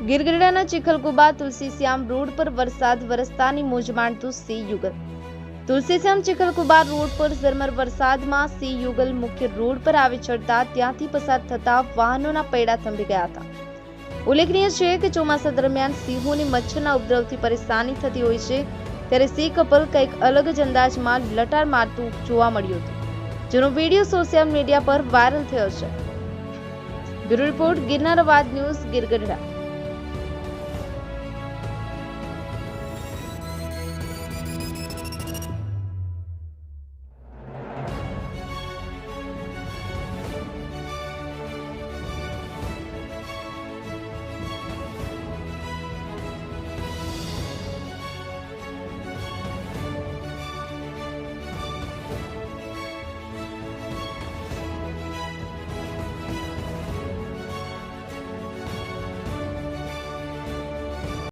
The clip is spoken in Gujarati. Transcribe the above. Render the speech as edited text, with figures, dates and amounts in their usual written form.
ગીરગઢડાના ચિખલકુબા તુલસીશ્યામ રોડ પર વરસાદ વરસતાની મોજ માણતું સી યુગલ. તુલસીશ્યામ ચિખલકુબા રોડ પર ઝરમર વરસાદમાં સી યુગલ મુખ્ય રોડ પર આવી ચડતા ત્યાંથી પસાર થતા વાહનોના પૈડા થંભી ગયા હતા. ઉલ્લેખનીય છે કે ચોમાસા દરમિયાન સિંહોની મચ્છરના ઉપદ્રવથી પરેશાની થતી હોય છે, ત્યારે સી કપલ કંઈક અલગ જ અંદાજમાં લટાર મારતું જોવા મળ્યું હતું, જેનો વિડીયો સોશિયલ મીડિયા પર વાયરલ થયો છે. બ્યુરો રિપોર્ટ, ગિરનાર અવાજ ન્યૂઝ, ગીરગઢડા.